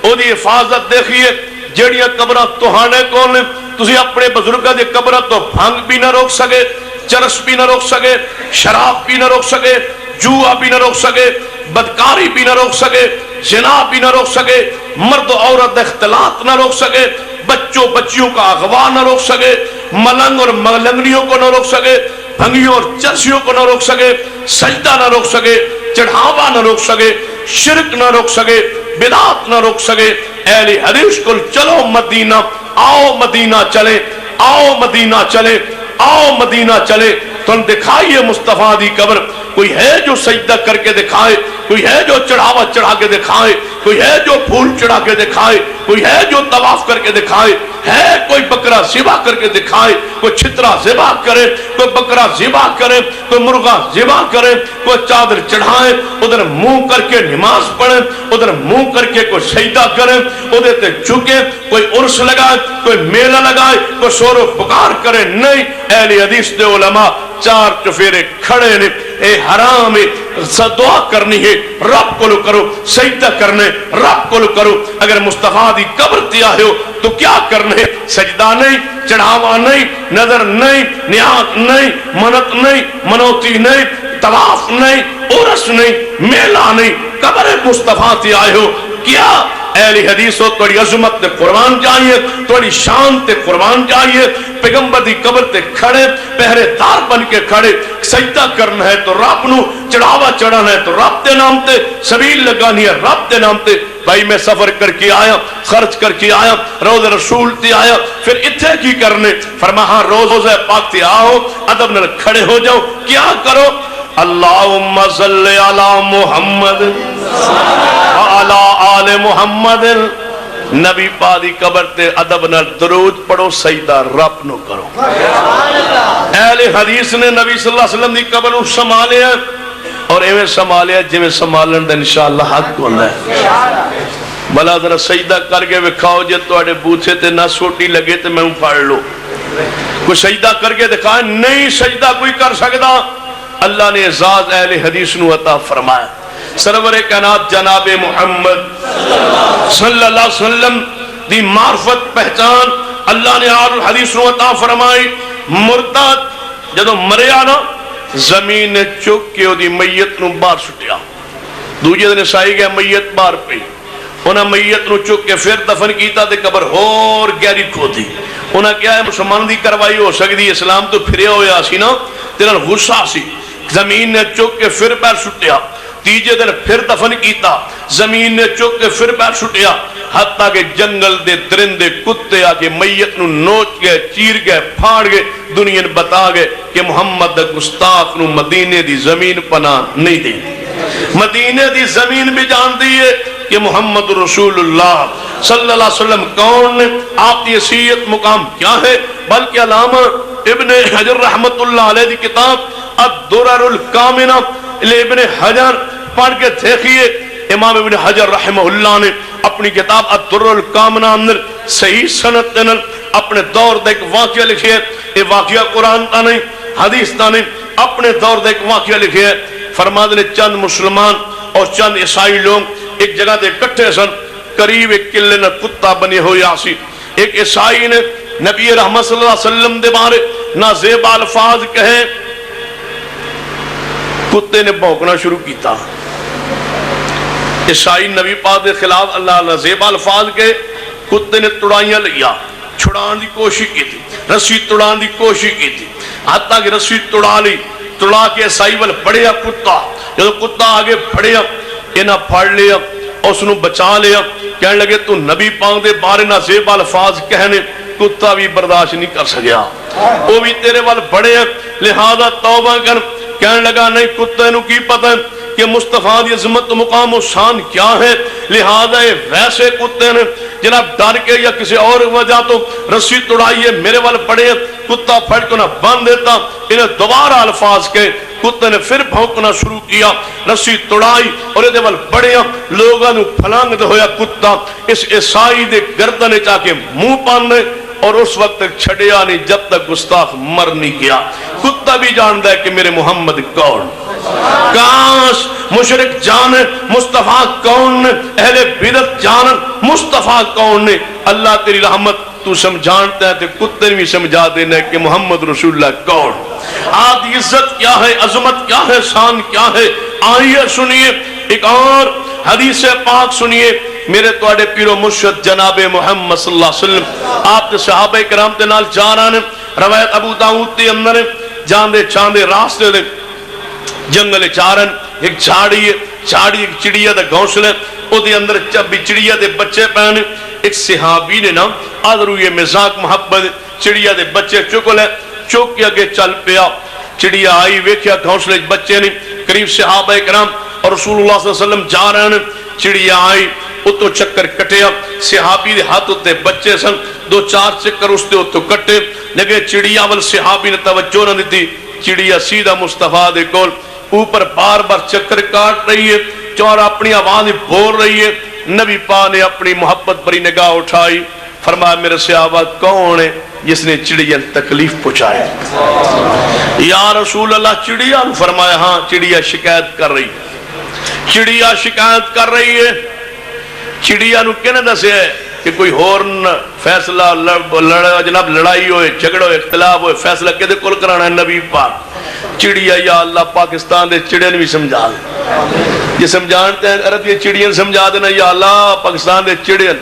او دی حفاظت دیکھئے. جڑیاں قبرہ تہانے کول نے, تسی اپنے بزرگاں دے قبرہ تو بھنگ بھی نہ روک سکے, چرس بھی نہ روک سکے, شراب بھی نہ روک سکے, جوا بھی نہ روک سکے, بدکاری بھی نہ روک سکے, زنا بھی نہ روک سکے, مرد و عورت اختلاط نہ روک سکے, بچوں بچیوں کا اغوا نہ روک سکے, ملنگ اور ملنگنیوں کو نہ روک سکے, بھنگیوں اور چرسیوں کو نہ روک سکے, سجدہ نہ روک سکے, چڑھاوا نہ روک سکے, شرک نہ روک سکے, بدعات نہ روک سکے. اہل حدیث کو چلو مدینہ, آؤ مدینہ چلے, آؤ مدینہ چلے, آؤ مدینہ چلے. تم دکھائیے مصطفیٰ دی قبر. کوئی ہے جو سجدہ کر کے دکھائے, کوئی ہے جو چڑھاوا چڑھا کے دکھائے, کوئی ہے جو پھول چڑھا کے دکھائے, کوئی ہے جو طواف کر کے دکھائے, ہے کوئی بکرا ذبح کر کے دکھائے, کوئی چھترا ذبح کرے, کوئی بکرا ذبح کرے, کوئی مرغا ذبح کرے, کوئی چادر چڑھائے, ادھر منہ کر کے نماز پڑھے, ادھر منہ کر کے کوئی سجدہ کرے, ادھر تے جھکے, کوئی عرس لگائے, کوئی میلہ لگائے, کوئی شور و پکار کرے. نہیں, اہل حدیث دے علماء 4 چفیرے کھڑے نے. اے حرام ہے, دعا کرنی ہے رب کو کرو, سجدہ کرنے رب کو کرو. اگر مصطفیٰ دی قبر تے آئے ہو تو کیا کرنے؟ سجدہ نہیں, چڑھاوا نہیں, نظر نہیں, نیات نہیں, منت نہیں, منوتی نہیں, طواف نہیں, عرس نہیں, میلہ نہیں, قبر مصطفیٰ تے آئے ہو. کیا اہل حدیث ہو توڑی عظمت تے قربان چاہیے، توڑی شان تے قربان چاہیے. پیغمبر دی قبر تے کھڑے پہرے دار بن کے کھڑے، سجدہ کرنا ہے تو رب نو، چڑھاوا چڑھانا ہے تو رب دے نام تے، سبیل لگانی ہے رب دے نام تے. بھائی میں سفر کر کے آیا، خرچ کر کے آیا، روز رسول تے آیا، پھر اتھے کی کرنے؟ فرما ہاں روزہ پاک تے آؤ، ادب نال کھڑے ہو جاؤ. کیا کرو؟ اللہم صلی علی محمد وعلی آل محمد. نبی پاک دی قبر تے ادب نال درود پڑھو، سجدہ رب نو کرو. اہل حدیث نے نبی صلی اللہ علیہ وسلم دی قبر نو سنبھالیا، اور ایویں سنبھالیا جویں سنبھالن دا انشاءاللہ حق ہوندا ہے. بلا ذرا سجدہ کر کے وکھاؤ، جے تواڈے بوتھے تے نہ سوٹی لگے تے میں پڑھ لو. کوئی سجدہ کر کے دکھائے؟ نہیں سجدہ کوئی کر سکتا. اللہ نے اعزاز اہل حدیث نو عطا فرمایا. سرور کائنات جناب محمد صلی اللہ علیہ وسلم دی معرفت پہچان اللہ نے اہل حدیث نو عطا فرمائی. مرتد جدوں مریا نا، زمین نے چک کے دی میت نو باہر سٹیا. دوجے دن سائی گیا میت باہر پئی، انہاں میت نو چک کے پھر دفن کیتا تے قبر ہور گہری کھودی. انہاں کیا ہے مسلمان دی کروائی ہو سکتی، اسلام تو پھرے ہویا سی نا، تیرا غصہ سی. زمین نے چک کے پھر پیر سٹیا، تیجے دن پھر دفن کیتا، زمین نے چک کے پھر پیر سٹیا، حتیٰ کہ جنگل دے درندے کتے آ کے میت نو نوچ گئے، چیر گئے، پھاڑ گئے. دنیا نے بتا گئے کہ محمد گستاخ نو مدینے دی زمین پناہ نہیں دی. مدینے دی زمین بھی جان دیئے کہ محمد رسول اللہ صلی اللہ علیہ وسلم کون نے، آپ کی حیثیت مقام کیا ہے. بلکہ علامہ ابن حجر رحمت اللہ علیہ دی کتاب الدرر الکامنہ ابن حجر پڑھ کے دیکھیے. امام ابن حجر رحمہ اللہ نے اپنی کتاب الدرر الکامنہ اندر صحیح سند دے نال اپنے دور دے ایک واقعہ لکھے. یہ واقعہ قرآن تا نہیں، حدیث تا نہیں، اپنے دور دے ایک واقعہ لکھے. فرماتے نے چند مسلمان اور چند عیسائی لوگ ایک جگہ دے اکٹھے سن، قریب ایک قلعے نہ کتا بنے ہوئے آسی. ایک عیسائی نے نبی رحمت صلی اللہ علیہ وسلم دے بارے نازیب الفاظ کہے، کتے نے بھونکنا شروع کیتا. عیسائی نبی پاک دے خلاف اللہ نازیب الفاظ کہے، کتے نے تڑائیاں لیا، چھڑان دی کوشش کی تھی، رسی تڑان دی کوشش کی تھی، حتیٰ کہ رسی تڑا لی. تڑا کے عیسائی وال پڑیا کتا، جب کتا آگے پڑیا انہاں پھڑ لیا، اس نو بچا لیا. کہنے لگے تو نبی پاک دے بارے نازیب الفاظ کہنے، کتا بھی برداشت نہیں کر سکیا، وہ بھی تیرے وال بڑے لہذا توبہ کر. کہنے لگا نہیں کتے نو کی پتہ کہ مصطفیٰ دی عظمت مقام و شان کیا ہے، لہذا یہ ویسے کتے نے جناب ڈر کے یا کسی اور وجہ تو رسی توڑائیے میرے وال پڑے، کتا پھڑ کے نہ باندھ دیتا. انہیں دوبارہ الفاظ کے کتے نے پھر بھونکنا شروع کیا، رسی توڑائی اور یہ وال پڑے، لوگاں نو پھلانگ دے ہویا کتا اس عیسائی دے گردن چاہ کے منہ پاندے، اور اس وقت تک چھڑیا نہیں جب تک گستاخ مر نہیں گیا. کتا بھی جانتا ہے کہ میرے محمد کون. کاش مشرک جانے مصطفیٰ کون نے، اہل بدعت جانن مصطفیٰ کون نے. اللہ تیری رحمت تو سمجھانتا ہے تو کتے نے بھی سمجھا دینا ہے کہ محمد رسول اللہ کون. آپ کی عزت کیا ہے، عظمت کیا ہے، شان کیا ہے. آئیے سنیے ایک اور حدیث پاک سنیے. میرے توڑے پیرو مرشد جناب محمد صلی اللہ علیہ وسلم آپ کے صحابہ کرام تے نال جا رہے ہیں. روایت ابو داؤد تے اندر جاندے چاندے راستے دے جنگل چارن ایک جھاڑی ہے، جھاڑی ایک چڑیا دا گھونسلے، او دے اندر چبی چڑیا دے بچے پہنے. ایک صحابی نے نا آدھرو یہ مزاق محبت چڑیا دے بچے چکو لے، چوک کے اگے چل پیا. چڑیا آئی ویکھیا گھونسلے بچے نہیں، قریب صحابہ کرام اور رسول اللہ صلی اللہ علیہ وسلم جا رہے ہیں. چڑیا آئی اتو چکر کٹیا، صحابی دے ہاتھ ہوتے بچے سن، دو چار چکر اس دے اتو کٹے لگے. چڑیا وال صحابی نے توجہ نہ دیتی. چڑیا سیدھا مصطفیٰ دے کول اوپر بار بار چکر کاٹ رہی ہے اور اپنی آواز بول رہی ہے. نبی پاک نے اپنی محبت بری نگاہ اٹھائی، فرمایا میرے صحابہ کون ہے جس نے چڑیا تکلیف پہنچائی؟ یا رسول اللہ چڑیا؟ فرمایا ہاں چڑیا شکایت کر رہی، چڑیا شکایت کر رہی ہے. چڑیا نو کہنے دسے ہے کہ کوئی ہور فیصلہ جناب لڑائی ہوئے جھگڑا ہوئے اختلاف ہوئے فیصلہ کدے کول کرانا ہے؟ نبی پاک. چڑیا یا اللہ پاکستان دے چڑے نے بھی سمجھا یہ سمجھانتے ہیں عرب یہ چڑیاں سمجھا دینا یا اللہ پاکستان دے چڑیاں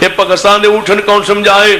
یہ پاکستان دے اٹھن کون سمجھائے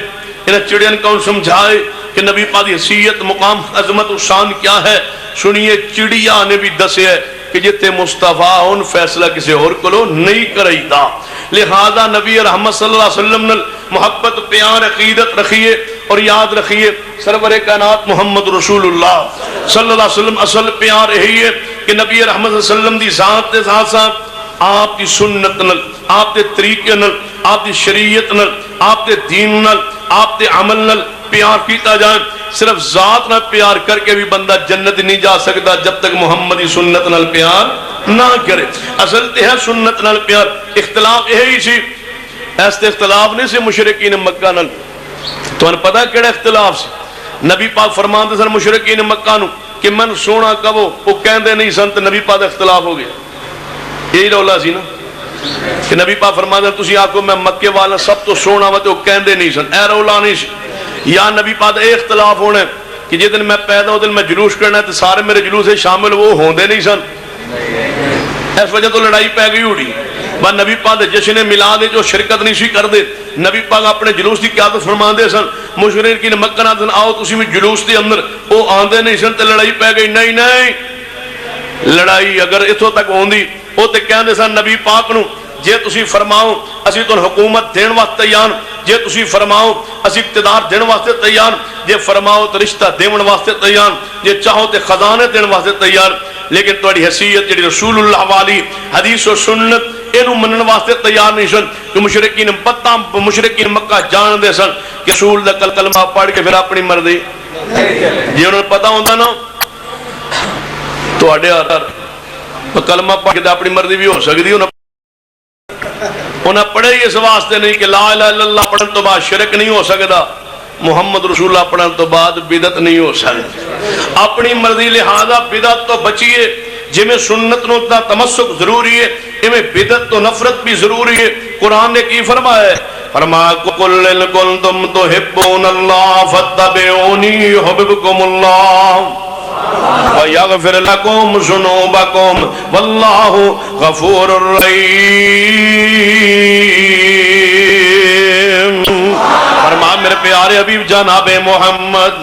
انہیں چڑیاں کون سمجھائے کہ نبی پاک دی حیثیت مقام عظمت و شان کیا ہے سنیے چڑیا نے بھی دسے ہے کہ جتے مصطفیٰ ان فیصلہ کسی اور کلو نہیں کرائی دا لہذا نبی رحمت صلی اللہ علیہ وسلم نے محبت پیار عقیدت رکھیے اور یاد رکھیے سرور کائنات محمد رسول اللہ صلی اللہ علیہ وسلم اصل پیار یہی ہے کہ نبی رحمت صلی اللہ علیہ وسلم دی ذات دے ساتھ ساتھ آپ دی سنت نل آپ دے طریقے نل آپ دی شریعت نل آپ دے دین نل آپ دے عمل نل پیار کیتا جائے صرف ذات نہ پیار کر کے بھی بندہ جنت نہیں جا سکتا جب تک محمدی سنت نال پیار نہ کرے اصل تے ہے سنت نال پیار اختلاف یہی سی ایسے اختلاف نہیں سے مشرکین مکہ نال تو انہیں پتا کیڑا اختلاف سی نبی پاک فرمان دے سن مشرکین مکہ نو کہ من سونا کبو وہ کہندے نہیں سن تے نبی پاک اختلاف ہو گیا یہی رولا سی نا کہ نبی پاک فرمان دے تسی آکو میں مکے والا سب تو سونا وہ کہندے نہیں سن اے رولا نہیں سی یا نبی پاک اے اختلاف ہونے کہ جس دن میں پیدا ہو دن میں جلوس کرنا ہے تو سارے میرے جلوس سے شامل وہ ہوندے نہیں سن اس وجہ تو لڑائی پہ گئی اڑی با نبی پاک جشن میلاد جو شرکت نہیں سی کر دے نبی پاک اپنے جلوس کی قیادت فرما دے سن مشرکین مکہ نہ دن آؤ تسی بھی جلوس دے اندر وہ آندے نہیں سن تو لڑائی پہ گئی نہیں نہیں لڑائی اگر اتھوں تک ہوندی وہ تے کہندے سن نبی پاک نو جے تسی فرماؤ اسی تو حکومت دین واسطے تیار جے تسی فرماؤ اسی اقتدار دین واسطے تیار جے فرماؤ تو رشتہ دیون واسطے تیار جے چاہو تے خزانے دین واسطے تیار لیکن تہاڈی حیثیت جڑی رسول اللہ والی حدیث و سنت اینو منن واسطے تیار نہیں سن کہ مشرکین مکہ جان دے سن کہ رسول دا کلمہ پڑھ کے پھر اپنی مرضی جے انہوں نے پتہ ہوندا نا تہاڈے کلمہ پڑھ کے اپنی مرضی بھی ہو سکتی انہیں پڑھے ہی اس واسطے نہیں کہ لا الہ الا اللہ پڑھن تو بعد شرک نہیں ہو سکتا محمد رسول اللہ پڑھن تو بعد بدعت نہیں ہو سکتی اپنی مرضی لہذا بدعت تو بچیے جی میں سنت نو اتنا تمسک ضروری ہے میں بدعت تو نفرت بھی ضروری ہے قرآن نے کی فرمایا ہے فرمایا قُلْ إِن كُنتُمْ تُحِبُّونَ اللَّهَ فَاتَّبِعُونِي يُحْبِبْكُمُ اللَّهُ وَيَغْفِرْ لَكُمْ ذُنُوبَكُمْ وَاللَّهُ غَفُورٌ رَحِيمٌ فرمان میرے پیارے حبیب جناب محمد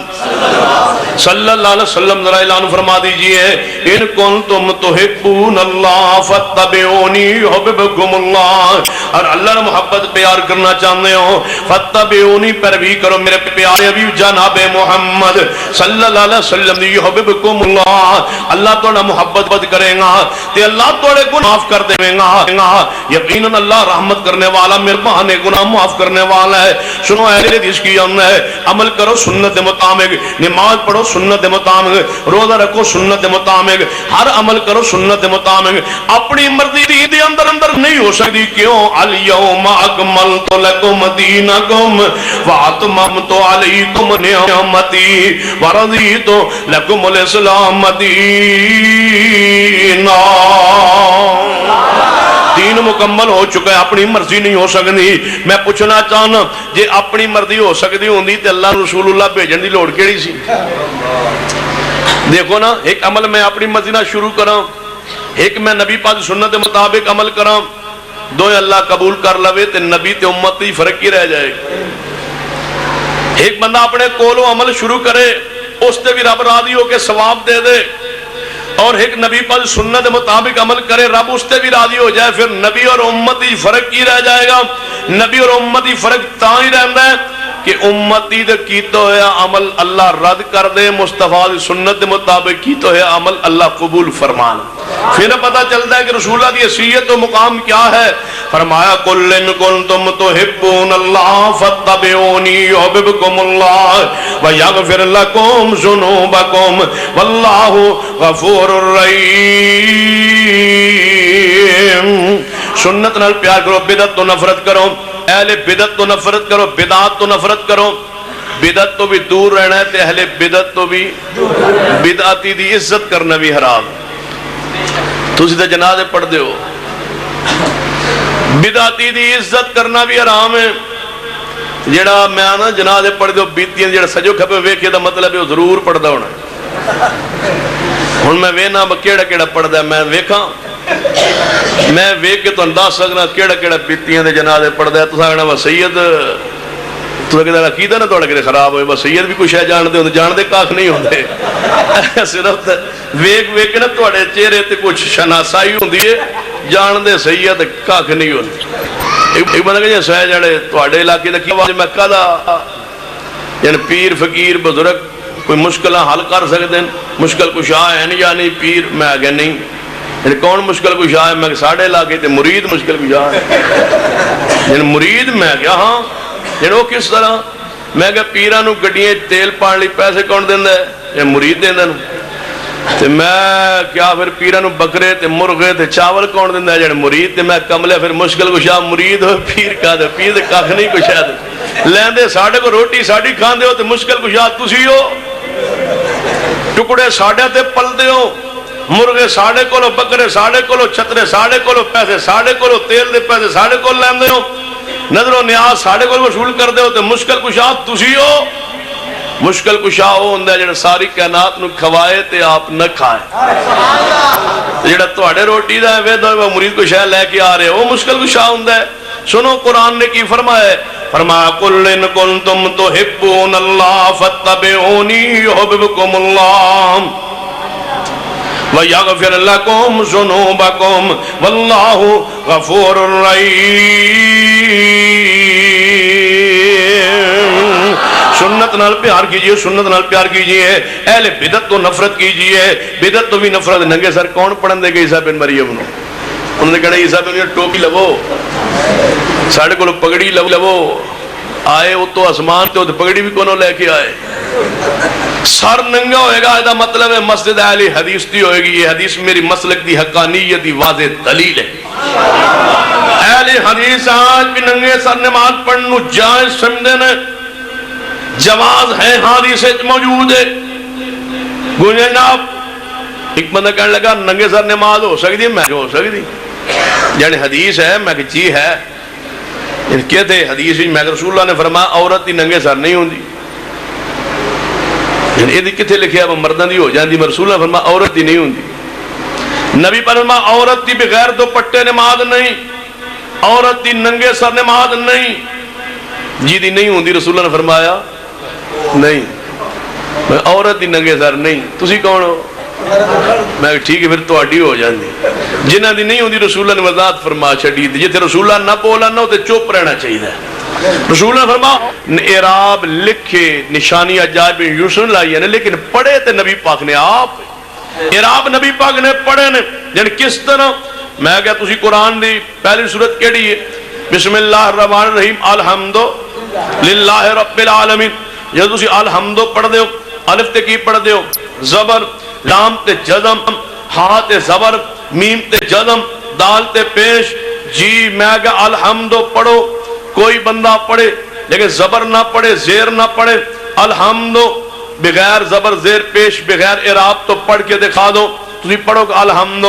صلی اللہ علیہ وسلم ذرا اعلان فرما دیجئے ان کنتم تحبون اللہ فاتبعونی یحببکم اللہ اور اللہ نے محبت پیار کرنا چاہتے ہو فاتبعونی پر بھی کرو میرے پیارے حبیب جناب محمد صلی اللہ علیہ وسلم یحببکم اللہ اللہ توڑا محبت بد کرے گا تے اللہ توڑے گناہ معاف کر دے گا یقیناً اللہ رحمت کرنے والا مہربان گناہ معاف کرنے والا ہے سنو اہل حدیث کی عمل کرو سنت مطابق نماز پڑھو سنت مطابق روزہ رکھو سنت مطابق ہر عمل کرو سنت مطابق اپنی مرضی دے اندر نہیں ہو سکتی کیوں الیوم اکملت لکم دینکم واتممت علیکم نعمتی ورضیت لکم الاسلام دینا دین مکمل ہو چکا ہے اپنی مرضی نہیں ہو سکتی میں پوچھنا چاہنا جے اپنی مرضی ہو سکتی ہوندی تے اللہ رسول اللہ بھیجن دی لوڑ کیڑی سی دیکھو نا ایک عمل میں اپنی مرضی نہ شروع کراں ایک میں نبی پاک سنت مطابق عمل کراں دو اللہ قبول کر لوے تے نبی تے امت دی فرق ہی رہ جائے ایک بندہ اپنے کولو عمل شروع کرے اس تے بھی رب راضی ہو کے ثواب دے دے اور ایک نبی پر سنت مطابق عمل کرے رب اس تے بھی راضی ہو جائے پھر نبی اور امتی فرق کی رہ جائے گا نبی اور امتی فرق تا ہی رہتا ہے کہ امتی دے کیتا ہویا عمل اللہ رد کر دے مصطفیٰ دی سنت مطابق کیتا ہویا عمل اللہ قبول فرمان پھر پتہ چلتا ہے کہ رسول اللہ دی حیثیت و مقام کیا ہے فرمایا قُلْ إِن كُنتُمْ تُحِبُّونَ اللَّهَ فَاتَّبِعُونِي يُحْبِبْكُمُ اللَّهُ وَيَغْفِرْ لَكُمْ ذُنُوبَكُمْ وَاللَّهُ غَفُورٌ رَحِيمٌ سنت نال پیار کرو بدعت تو نفرت کرو اہل بدعت تو نفرت کرو بدعات تو نفرت کرو بدعت تو بھی دور رہنا ہے تے اہل بدعت تو بھی بدعاتی دی عزت کرنا بھی حرام تو سیدھے جنازے پڑھ دے ہو بدعاتی دی عزت کرنا بھی حرام ہے جڑا میں آنا جنازے پڑھ دے ہو بیتیاں جڑا سجو کھپے ویکھے دا مطلب ہے ضرور پڑھ دا ہونا ہوں میں وینا کیڑا کیڑا پڑھتا ہے میں ویکھاں میں ویکھ کے تمہیں دس سکنا کیڑا کیڑا پیتیاں دے جنازے پڑھتا ہے تو آخنا وا سید تو عقیدہ نہ تھوڑا کہ خراب ہوئے بس سید بھی کچھ ہے جانتے ہوتے جانتے کاکھ نہیں ہوتے صرف ویکھ ویکھ کے نا تھوڑے چہرے تے کچھ شناسائی ہوندی ہے جانتے سید کاکھ نہیں ہوتے ایک بندہ کہ سہ جڑے تھوڑے علاقے دا کی آواز مکہ دا یعنی پیر فقیر بزرگ کوئی مشکلہ حل کر سکتے ہیں مشکل کشا ہے یا نہیں پیر میں آگے نہیں یعنی کون مشکل کشا ہے میں ساڑھے علاقے تے مرید مشکل کشا ہے یعنی مرید میں کیا ہاں یعنی وہ کس طرح میں کہ پیرانو گڈیاں تیل پان لی پیسے کون دیندہ ہے یہ مرید دیندہ تے میں کیا پھر پیرانو بکرے تے مرغے تے چاول کون دیندہ ہے یعنی مرید تے میں کملے پھر مشکل کشا مرید ہو پیر کا دے پیر تے کاکھ نہیں کشا دے لیندے ساڑھے کو روٹی ساڑھی کھان دے ہو تے مشکل کشا تسی ہو ٹکڑے ساڑھے تے پل دے ہو مرغے ساڑھے کولو بکرے ساڑھے کولو چھترے ساڑھے کولو پیسے ساڑھے کولو تیل دے پیسے ساڑھے کولو لیندے ہو نظر و نیاز ساڑھے کولو وصول کر دے ہو تے مشکل کشا تسی ہو مشکل کشا ہو ہندہ ہے جڑا ساری کائنات نو کھوائے تے آپ نہ کھائے جڑا تواڈے روٹی دا ہے وے دو مرید کو شاہ لے کے آ رہے وہ مشکل کشا ہندہ ہے سنو قرآن نے کی فرمایا فرمایا قُلْ إِن كُنْتُمْ تُحِبُّونَ اللَّهَ فَاتَّبِعُونِي يُحْبِبْكُمُ اللَّهُ وَيَغْفِرْ لَكُمْ ذُنُوبَكُمْ وَاللَّهُ غَفُورٌ رَحِيمٌ سنت نال پیار کیجئے سنت نال پیار کیجئے اہل بدعت تو نفرت کیجئے بدعت تو بھی نفرت ننگے سر کون پڑھن دے گے عیسیٰ بن مریم نو انہوں نے کہنا عیسیٰ بن مریم ٹوپی لگو ساڑھے کو پگڑی لگو آئے وہ تو آسمان تے پگڑی بھی کونوں لے کے آئے سر ننگا ہوئے گا ایدہ مطلب ہے مسجد اہل حدیث دی ہوئے گی یہ حدیث میری مسلک دی حقانیت دی واضح دلیل ہے اہل حدیث آج بھی ننگے سر نماز پڑھنو جائز سمجھنے جواز ہے حدیث موجود ہے گوئے جناب ایک بندہ کہنے لگا ننگے سر نماز ہو سکتی ہے میں ہو سکتی یعنی حدیث ہے میں کچی ہے یعنی کہتے حدیث میں رسول اللہ نے فرمایا عورت ہی ننگے سر نہیں ہوندی یعنی یہ کتنے لکھے اب مردان دی ہو جاندی میں رسول اللہ نے فرمایا عورت ہی نہیں ہوندی نبی پر فرمایا عورت ہی بغیر دو پٹے نماز نہیں عورت ہی ننگے سر نماز نہیں جی دی نہیں ہوندی رسول اللہ نے فرمایا نہیں میں عورت ہی ننگے سر نہیں تسی کون ہو میں ٹھیک ہے پھر تو اڈی ہو جاندی جنہ دی نہیں ہوندی رسول اللہ نے وضاحت فرما چھڑی تھی جتے رسول اللہ نہ بولا نہ ہوتے چپ رہنا چاہیے رسول اللہ فرما اعراب لکھے نشانی عجائب یوسن لائی ہے لیکن پڑھے تے نبی پاک نے آپ اعراب نبی پاک نے پڑھے نے یعنی کس طرح میں کہا تسی قرآن دی پہلی صورت کیڑی ہے بسم اللہ الرحمن الرحیم الحمد للہ رب العالمین یہ تسی الحمد پڑھ دے ہو الف تے کی پڑھ دے ہو زبر لام تے جزم ہا تے زبر میم تے جزم دال تے پیش جی میں کہا الحمد پڑھو کوئی بندہ پڑھے لیکن زبر نہ پڑھے زیر نہ پڑھے الحمد بغیر زبر زیر پیش بغیر اعراب تو پڑھ کے دکھا دو تسی پڑھو کہ الحمد